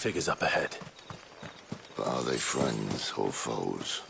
Figures up ahead. But are they friends or foes?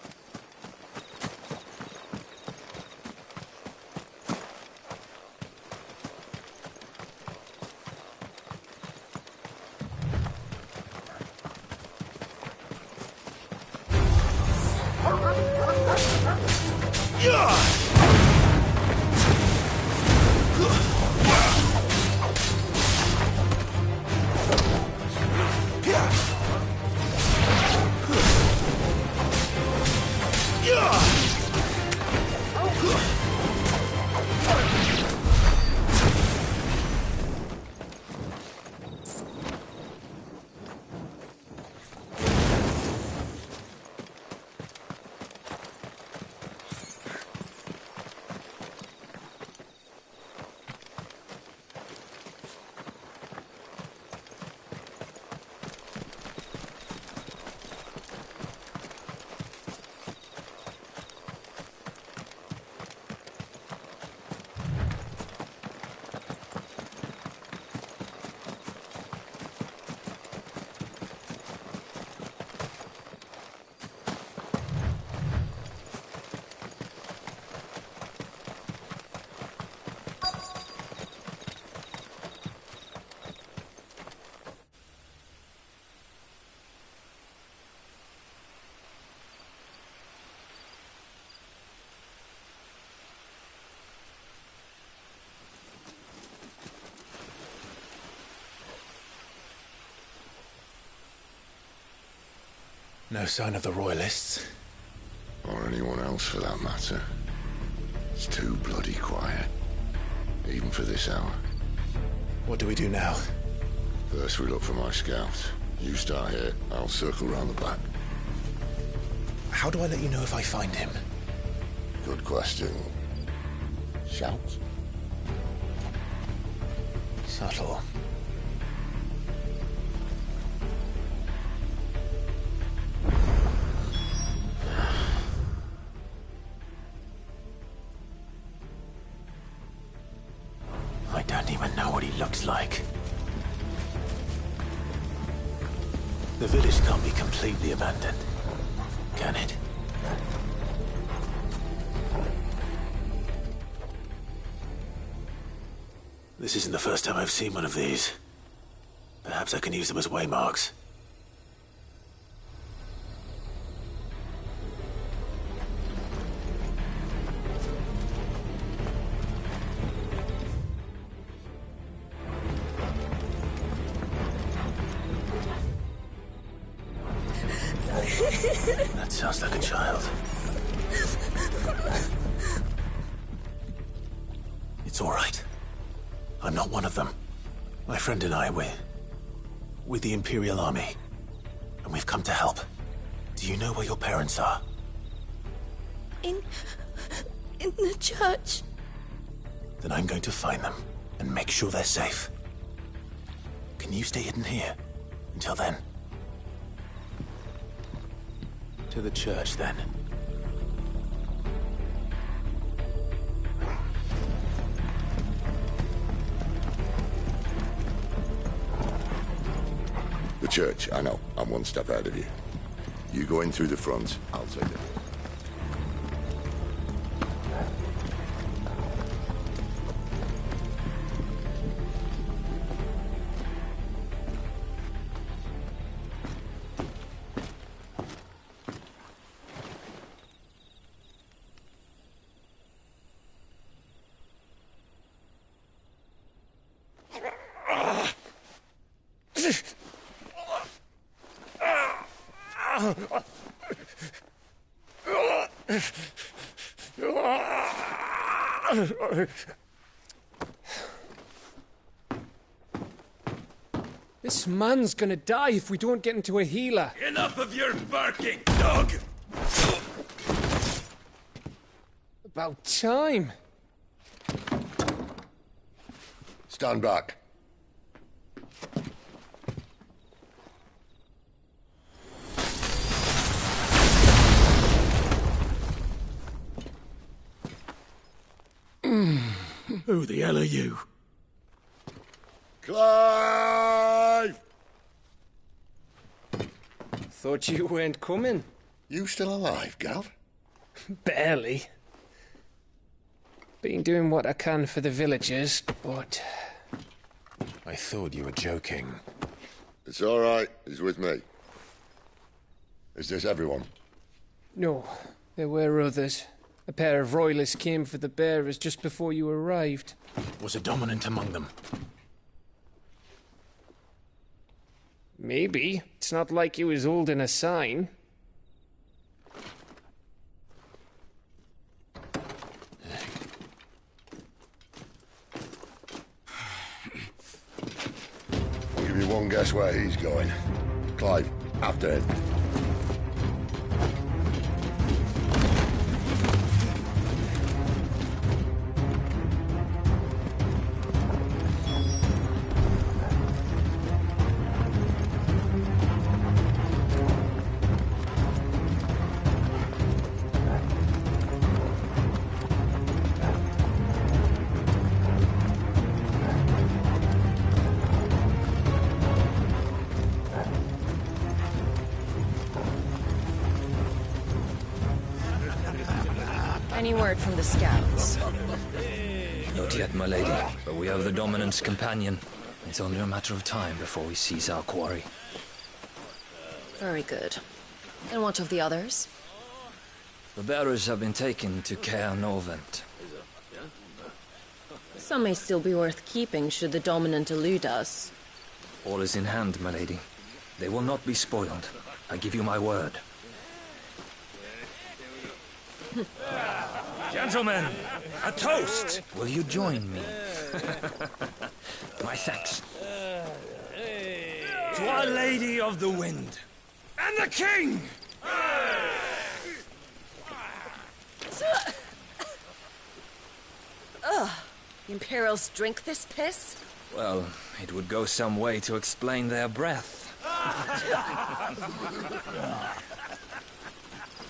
No sign of the Royalists. Or anyone else for that matter. It's too bloody quiet. Even for this hour. What do we do now? First we look for my scout. You start here, I'll circle round the back. How do I let you know if I find him? Good question. Shout? Subtle. I don't even know what he looks like. The village can't be completely abandoned, can it? This isn't the first time I've seen one of these. Perhaps I can use them as waymarks. That sounds like a child. It's all right. I'm not one of them. My friend and I, we're with the Imperial Army. And we've come to help. Do you know where your parents are? In the church. Then I'm going to find them and make sure they're safe. Can you stay hidden here until then? To the church, then. The church, I know. I'm one step ahead of you. You go in through the front, I'll take it. This man's gonna die if we don't get into a healer. Enough of your barking, dog! About time. Stand back. Who the hell are you? Clive! Thought you weren't coming. You still alive, Gav? Barely. Been doing what I can for the villagers, but... I thought you were joking. It's all right. He's with me. Is this everyone? No, there were others. A pair of royalists came for the bearers just before you arrived. Was a dominant among them? Maybe. It's not like he was holding a sign. I'll give you one guess where he's going. Clive, after him. Any word from the scouts? Not yet, my lady, but we have the Dominant's companion. It's only a matter of time before we seize our quarry. Very good. And what of the others? The bearers have been taken to Caer Novent. Some may still be worth keeping should the Dominant elude us. All is in hand, my lady. They will not be spoiled. I give you my word. Gentlemen, a toast! Will you join me? My thanks. To Our Lady of the Wind. And the King! Ugh. The Imperials drink this piss? Well, it would go some way to explain their breath.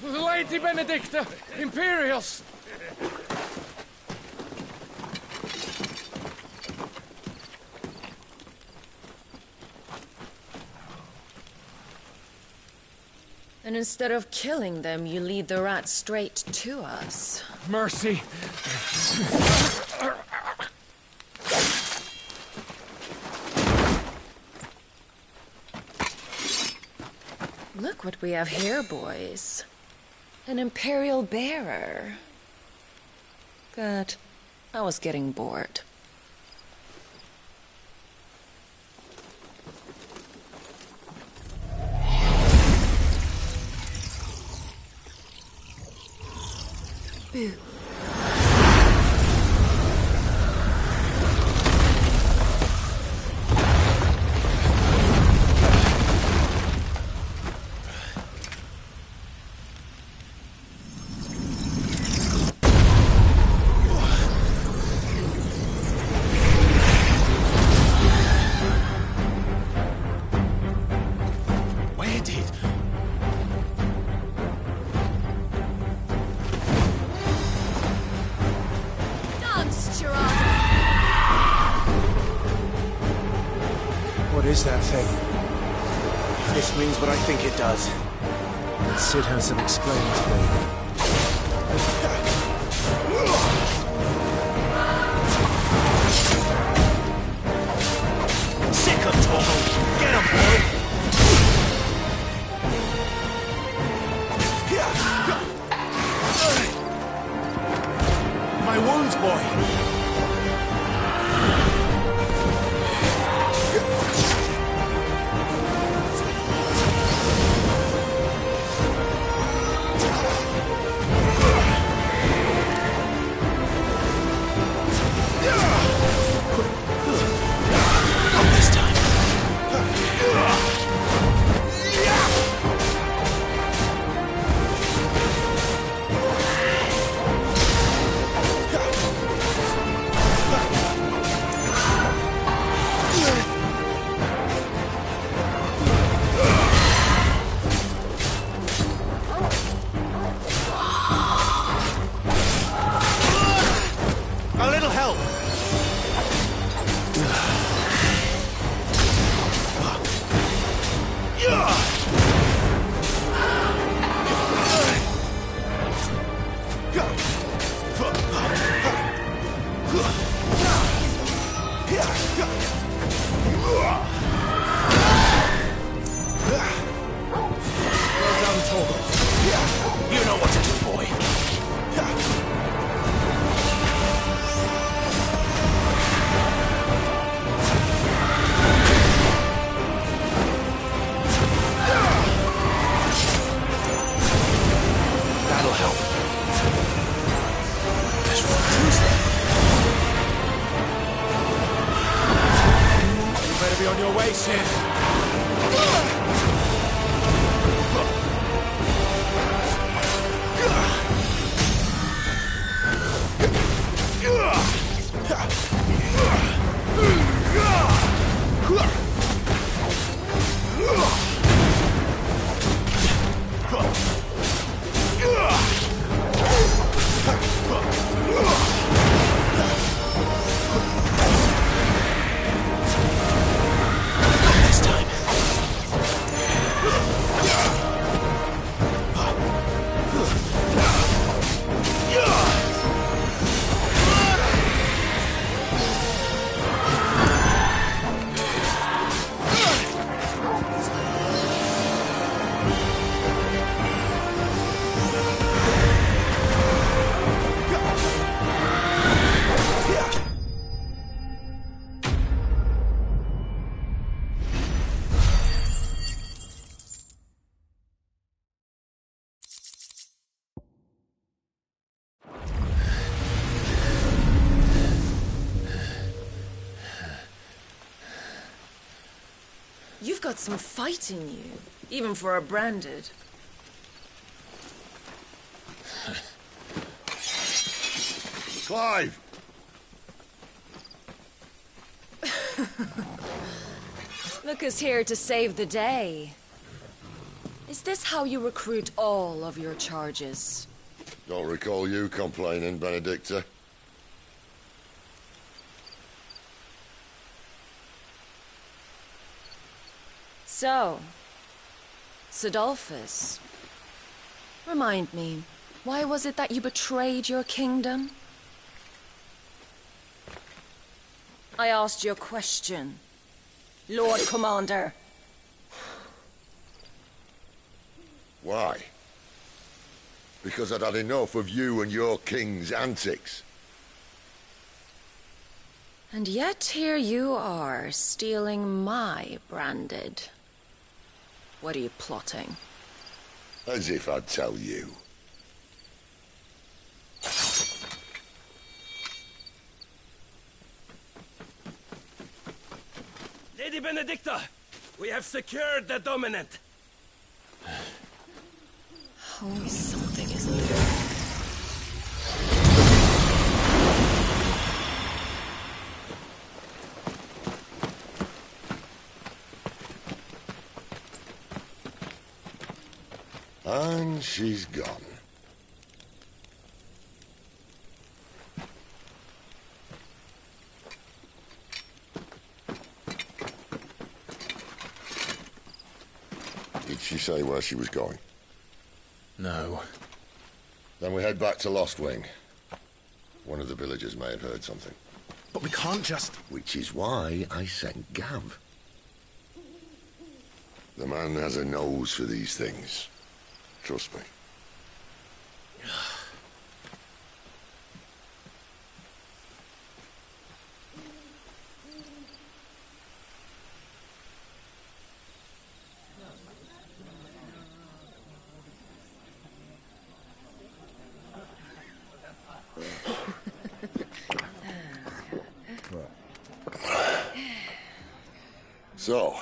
Lady Benedicta! Imperials! And instead of killing them, you lead the rats straight to us. Mercy! Look what we have here, boys. An Imperial bearer. Good. I was getting bored. Boo. What is that thing? If this means what I think it does, Sid hasn't explained to me. Sick of Torval! Get him, boy! My wounds, boy! Be on your way, Sid. You've got some fight in you, even for a branded. Clive! Look who's here to save the day. Is this how you recruit all of your charges? Don't recall you complaining, Benedicta. So, Sidolphus, remind me, why was it that you betrayed your kingdom? I asked you a question, Lord Commander. Why? Because I'd had enough of you and your king's antics. And yet here you are, stealing my branded. What are you plotting? As if I'd tell you. Lady Benedicta, we have secured the dominant. Always something, isn't there? And she's gone. Did she say where she was going? No. Then we head back to Lost Wing. One of the villagers may have heard something. But we can't just... Which is why I sent Gav. The man has a nose for these things. Trust me. So,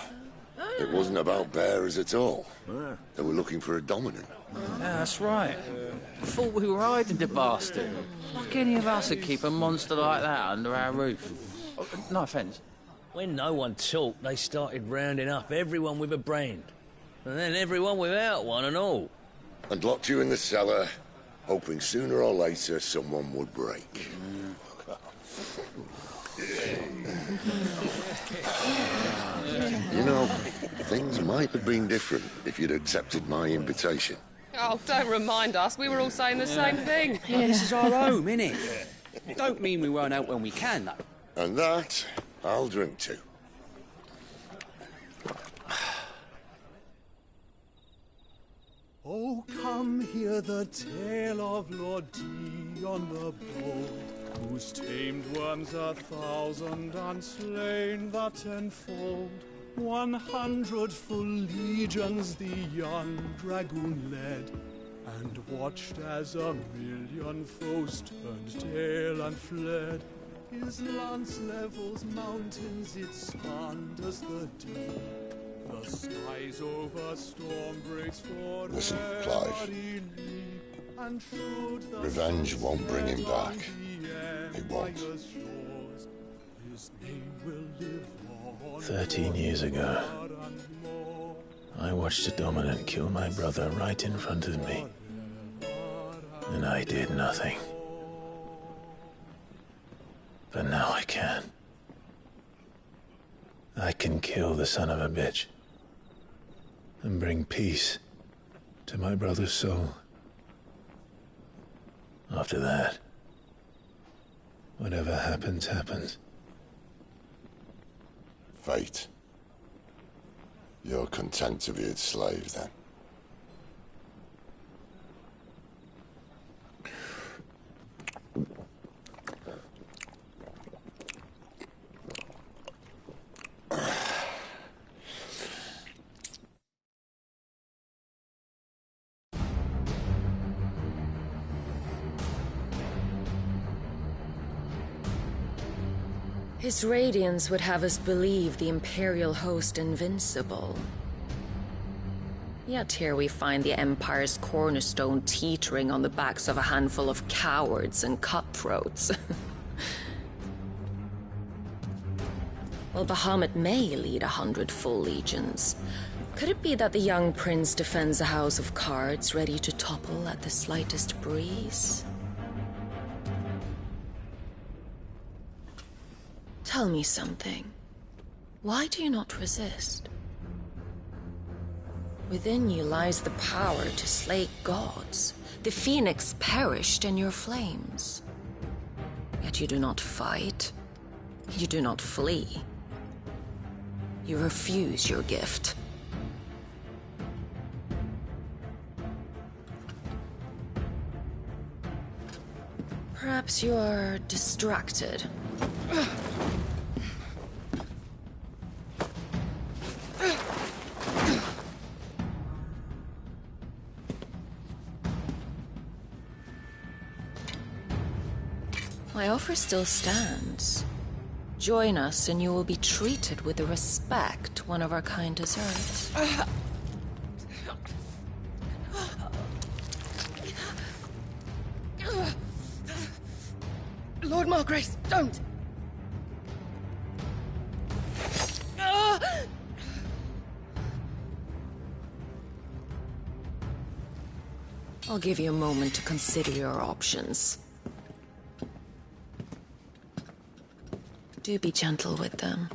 it wasn't about bearers at all. They were looking for a dominant. Yeah, that's right. Thought we were hiding the bastard. Like any of us would keep a monster like that under our roof. Oh, no offence. When no one talked, they started rounding up everyone with a brand. And then everyone without one and all. And locked you in the cellar, hoping sooner or later someone would break. You know, things might have been different if you'd accepted my invitation. Oh, don't remind us. We were all saying the same thing. Yeah, this is our home, innit? Don't mean we won't out when we can, though. And that, I'll drink to. Oh, come hear the tale of Lord Dion the Bold, who's tamed worms 1,000 and slain the 10-fold. 100 full legions the young dragoon led, and watched as 1,000,000 foes turned tail and fled. His lance levels mountains, it spanned as the deep. The skies over storm breaks for Listen, Clive. Revenge won't bring him back. It won't. 13 years ago, I watched a dominant kill my brother right in front of me. And I did nothing. But now I can. I can kill the son of a bitch. And bring peace to my brother's soul. After that, whatever happens, happens. Fate. You're content to be its slave, then? His radiance would have us believe the Imperial host invincible. Yet here we find the Empire's cornerstone teetering on the backs of a handful of cowards and cutthroats. Well, Bahamut may lead 100 full legions. Could it be that the young prince defends a house of cards ready to topple at the slightest breeze? Tell me something. Why do you not resist? Within you lies the power to slay gods. The phoenix perished in your flames. Yet you do not fight. You do not flee. You refuse your gift. Perhaps you are distracted. My offer still stands. Join us and you will be treated with the respect one of our kind deserves. Lord Margrace, don't! I'll give you a moment to consider your options. Do be gentle with them.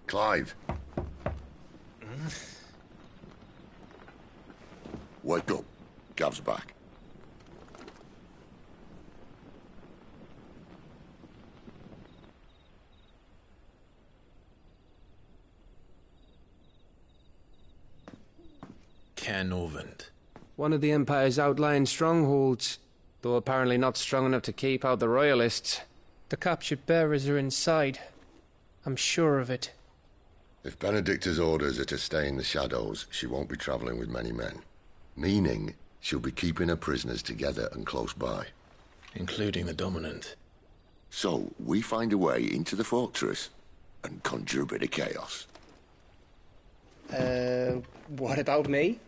Clive. Wake up. Gav's back. Norvent. One of the Empire's outlying strongholds, though apparently not strong enough to keep out the Royalists. The captured bearers are inside. I'm sure of it. If Benedicta's orders are to stay in the shadows, she won't be traveling with many men. Meaning, she'll be keeping her prisoners together and close by. Including the Dominant. So, we find a way into the fortress and conjure a bit of chaos. What about me?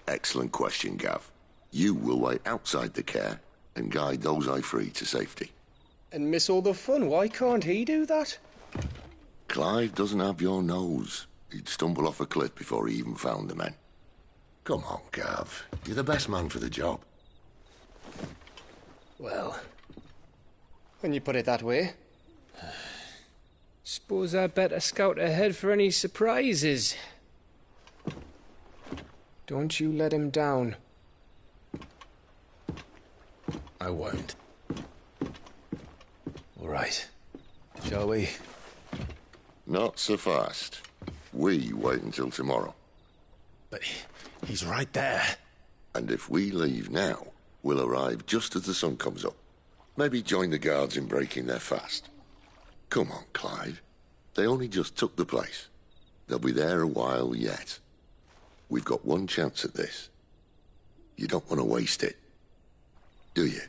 Excellent question, Gav. You will wait outside the care and guide those I free to safety. And miss all the fun. Why can't he do that? Clive doesn't have your nose. He'd stumble off a cliff before he even found the men. Come on, Gav. You're the best man for the job. Well, when you put it that way. Suppose I better scout ahead for any surprises. Don't you let him down. I won't. All right. Shall we? Not so fast. We wait until tomorrow. But he's right there. And if we leave now, we'll arrive just as the sun comes up. Maybe join the guards in breaking their fast. Come on, Clive. They only just took the place. They'll be there a while yet. We've got one chance at this. You don't want to waste it, do you?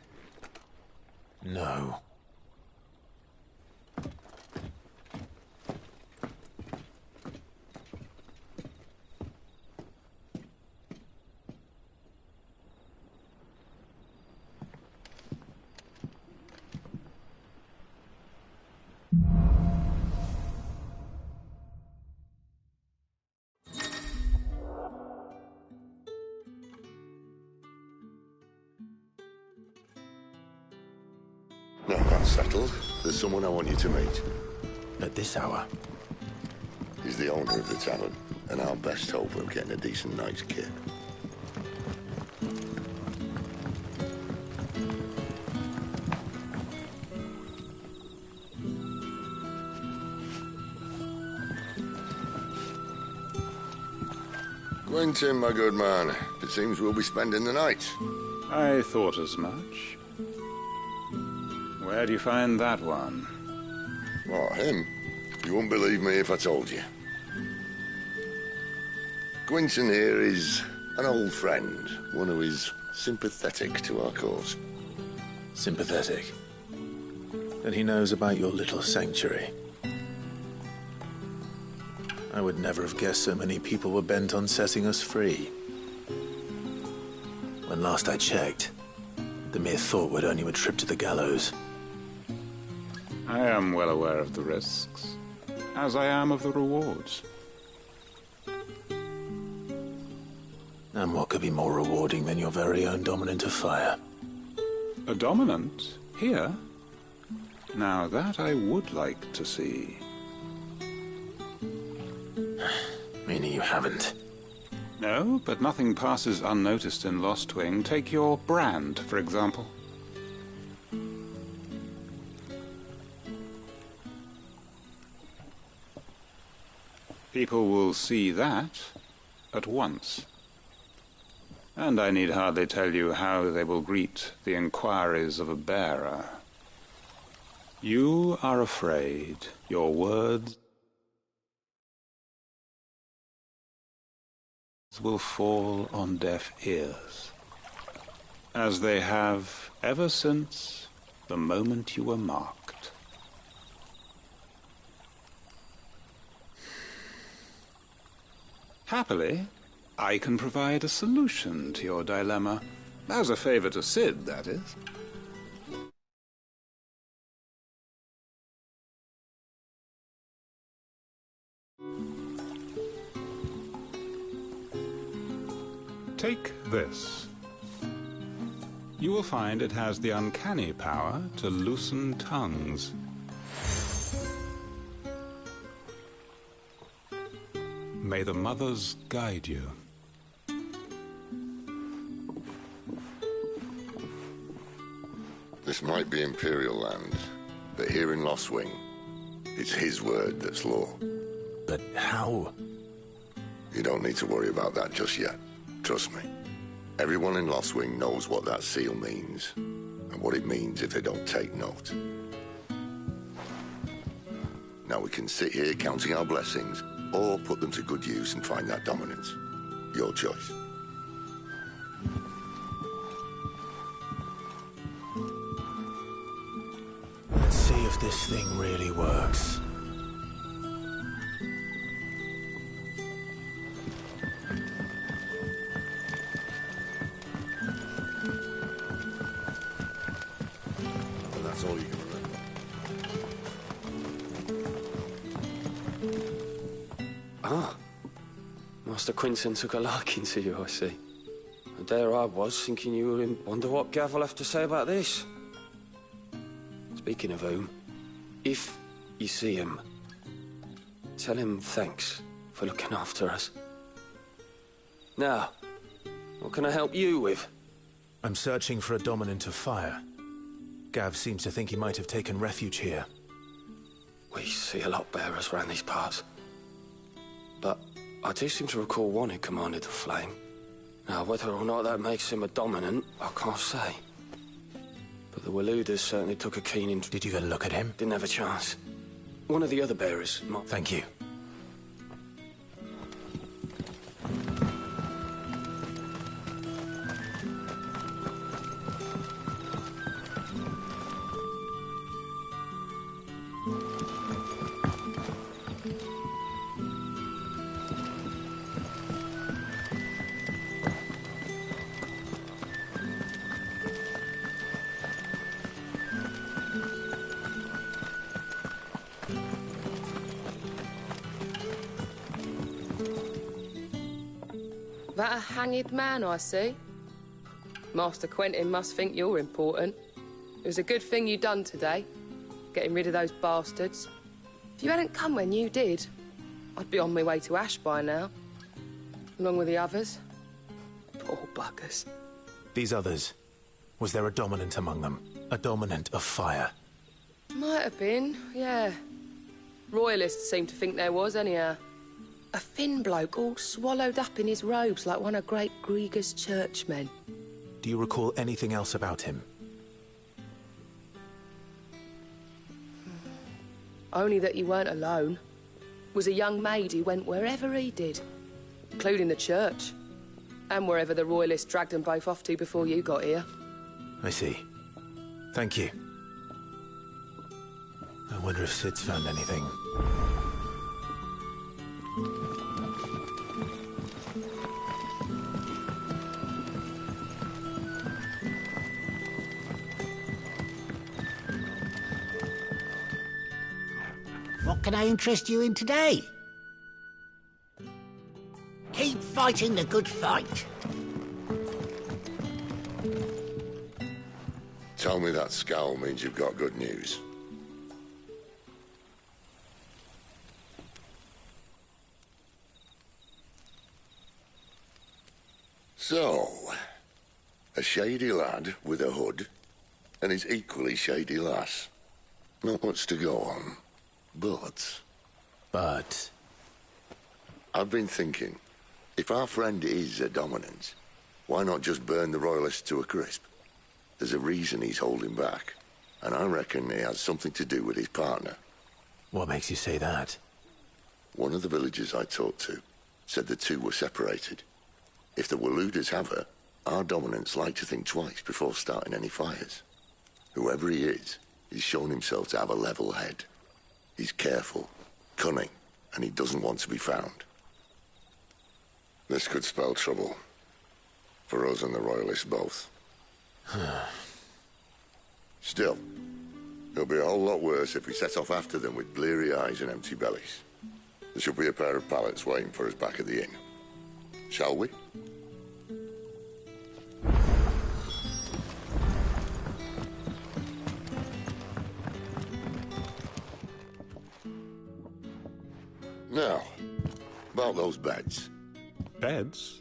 No. Now that's settled. There's someone I want you to meet. At this hour? He's the owner of the tavern, and our best hope of getting a decent night's kit. Quentin, my good man. It seems we'll be spending the night. I thought as much. Where do you find that one? Oh, him? You wouldn't believe me if I told you. Quentin here is an old friend, one who is sympathetic to our cause. Sympathetic? Then he knows about your little sanctuary. I would never have guessed so many people were bent on setting us free. When last I checked, the mere thought would earn you a trip to the gallows. I am well aware of the risks, as I am of the rewards. And what could be more rewarding than your very own dominant of fire? A dominant? Here? Now that I would like to see. Meaning you haven't? No, but nothing passes unnoticed in Lostwing. Take your brand, for example. People will see that at once. And I need hardly tell you how they will greet the inquiries of a bearer. You are afraid your words will fall on deaf ears, as they have ever since the moment you were marked. Happily, I can provide a solution to your dilemma. As a favor to Sid, that is. Take this. You will find it has the uncanny power to loosen tongues. May the mothers guide you. This might be Imperial land, but here in Lostwing, it's his word that's law. But how? You don't need to worry about that just yet. Trust me. Everyone in Lostwing knows what that seal means, and what it means if they don't take note. Now we can sit here counting our blessings, or put them to good use and find that dominance. Your choice. Let's see if this thing really works. And that's all you can remember. Ah, Master Quinton took a liking to you, I see. And there I was, thinking you were in. Wonder what Gav will have to say about this. Speaking of whom, if you see him, tell him thanks for looking after us. Now, what can I help you with? I'm searching for a dominant of fire. Gav seems to think he might have taken refuge here. We see a lot bearers around these parts. But I do seem to recall one who commanded the flame. Now, whether or not that makes him a dominant, I can't say. but the Waluders certainly took a keen interest. Did you get a look at him? Didn't have a chance. One of the other bearers might... Thank you. That a hanged man I see? Master Quentin must think you're important. It was a good thing you done today, getting rid of those bastards. If you hadn't come when you did, I'd be on my way to Ash by now, along with the others. Poor buggers. These others, was there a dominant among them? A dominant of fire? Might have been, yeah. Royalists seem to think there was, anyhow. A thin bloke all swallowed up in his robes like one of Great Grieger's churchmen. Do you recall anything else about him? Only that he weren't alone. Was a young maid who went wherever he did, including the church, and wherever the Royalists dragged them both off to before you got here. I see. Thank you. I wonder if Sid's found anything. What can I interest you in today? Keep fighting the good fight. Tell me that scowl means you've got good news. So, a shady lad with a hood, and his equally shady lass. Not much to go on, but... I've been thinking, if our friend is a dominant, why not just burn the Royalists to a crisp? There's a reason he's holding back, and I reckon he has something to do with his partner. What makes you say that? One of the villagers I talked to said the two were separated. If the Waluders have her, our dominants like to think twice before starting any fires. Whoever he is, he's shown himself to have a level head. He's careful, cunning, and he doesn't want to be found. This could spell trouble. For us and the Royalists both. Still, it'll be a whole lot worse if we set off after them with bleary eyes and empty bellies. There should be a pair of pallets waiting for us back at the inn. Shall we? Now, about those beds. Beds?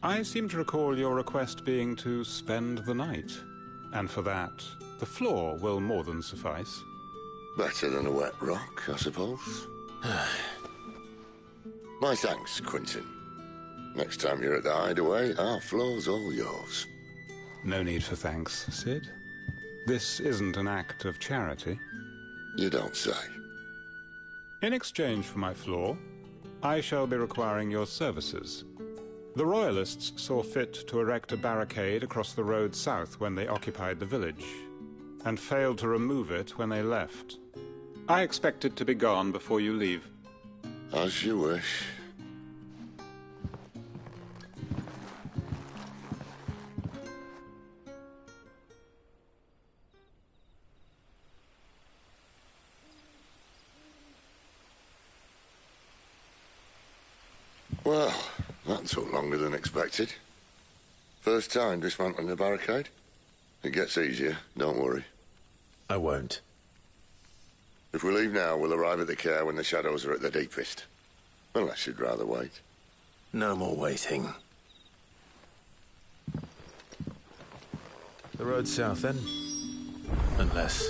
I seem to recall your request being to spend the night. And for that, the floor will more than suffice. Better than a wet rock, I suppose. My thanks, Quentin. Next time you're at the hideaway, our floor's all yours. No need for thanks, Sid. This isn't an act of charity. You don't say. In exchange for my floor, I shall be requiring your services. The Royalists saw fit to erect a barricade across the road south when they occupied the village, and failed to remove it when they left. I expect it to be gone before you leave. As you wish. Well, that took longer than expected. First time dismantling a barricade? It gets easier, don't worry. I won't. If we leave now, we'll arrive at the care when the shadows are at their deepest. Unless you'd rather wait. No more waiting. The road south, then? Unless...